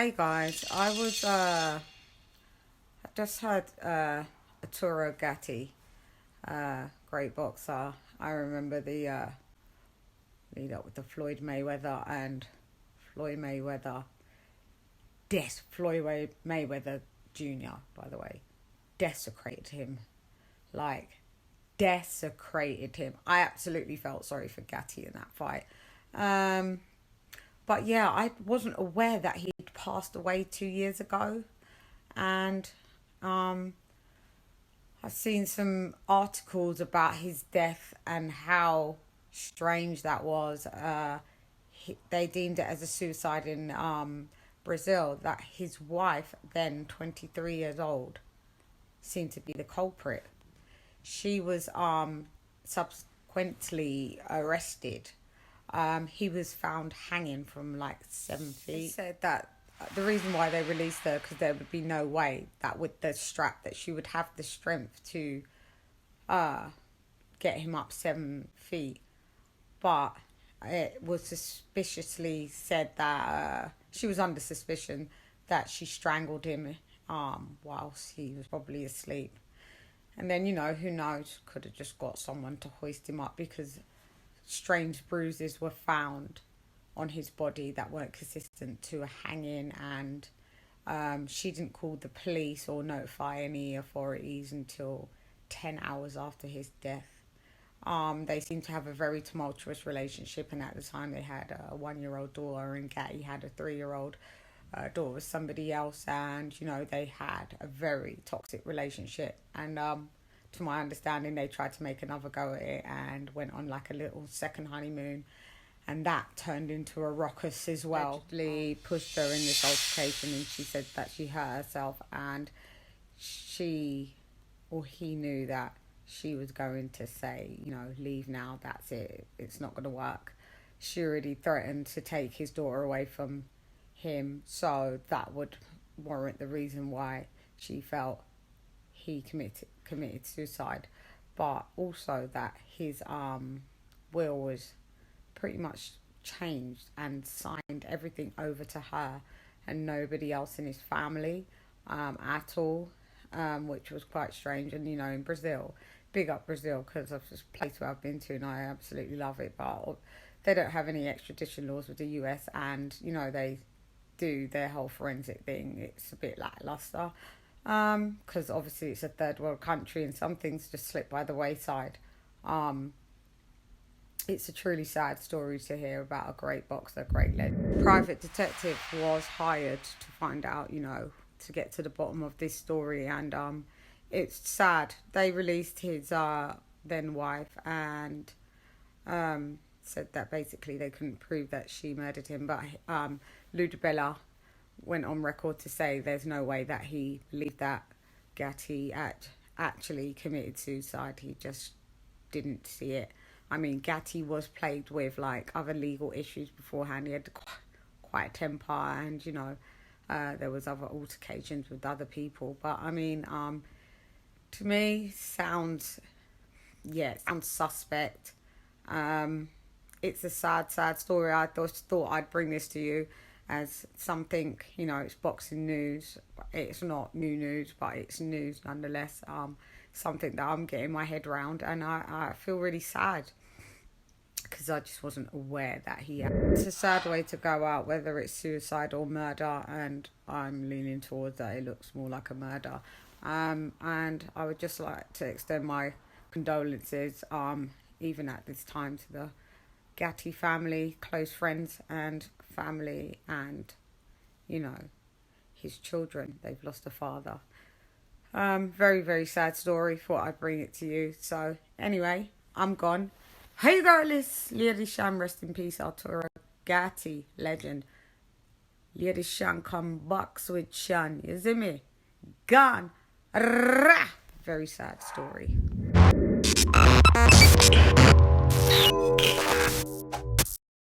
Hey guys, I just heard Arturo Gatti, great boxer. I remember the lead up with the Floyd Mayweather and Floyd Mayweather, Floyd Mayweather Jr. By the way, desecrated him, like desecrated him. I absolutely felt sorry for Gatti in that fight. But yeah, I wasn't aware that he'd passed away 2 years ago. And I've seen some articles about his death and how strange that was. They deemed it as a suicide in Brazil, that his wife, then 23 years old, seemed to be the culprit. She was subsequently arrested. He was found hanging from like 7 feet. They said that the reason why they released her, because there would be no way that with the strap that she would have the strength to get him up 7 feet. But it was suspiciously said that she was under suspicion that she strangled him whilst he was probably asleep. And then, who knows, could have just got someone to hoist him up, because strange bruises were found on his body that weren't consistent to a hanging, and she didn't call the police or notify any authorities until 10 hours after his death. They seemed to have a very tumultuous relationship, and at the time they had a 1-year-old daughter, and Gatti had a 3-year-old daughter with somebody else, and they had a very toxic relationship. And to my understanding, they tried to make another go at it and went on like a little second honeymoon, and that turned into a ruckus as well. Allegedly pushed her in this altercation, and she said that she hurt herself, and he knew that she was going to say, leave now, that's it, it's not going to work. She already threatened to take his daughter away from him, so that would warrant the reason why she felt he committed suicide. But also that his will was pretty much changed and signed everything over to her and nobody else in his family at all, which was quite strange. And in Brazil, big up Brazil, because of this place where I've been to and I absolutely love it, but they don't have any extradition laws with the US, and they do their whole forensic thing. It's a bit lackluster, because obviously it's a third world country and some things just slip by the wayside. It's a truly sad story to hear about a great boxer, great legend. Private detective was hired to find out, to get to the bottom of this story, and it's sad. They released his then wife and said that basically they couldn't prove that she murdered him, but Ludbella went on record to say there's no way that he believed that Gatti actually committed suicide. He just didn't see it. I mean, Gatti was plagued with like other legal issues beforehand. He had quite a temper, and there was other altercations with other people. But I mean, to me, sounds suspect. It's a sad story. I thought I'd bring this to you as something, it's boxing news. It's not new news, but it's news nonetheless. Something that I'm getting my head around, and I feel really sad because I just wasn't aware that he had. It's a sad way to go out, whether it's suicide or murder, and I'm leaning towards that it looks more like a murder. And I would just like to extend my condolences, even at this time, to the Gatti family, close friends and family, and his children. They've lost a father. Very, very sad story. Thought I'd bring it to you. So anyway, I'm gone. Hey girlies, Lady CHANN, rest in peace. Arturo Gatti, legend. Lady CHANN come box with CHANN. You see me? Gone. Very sad story.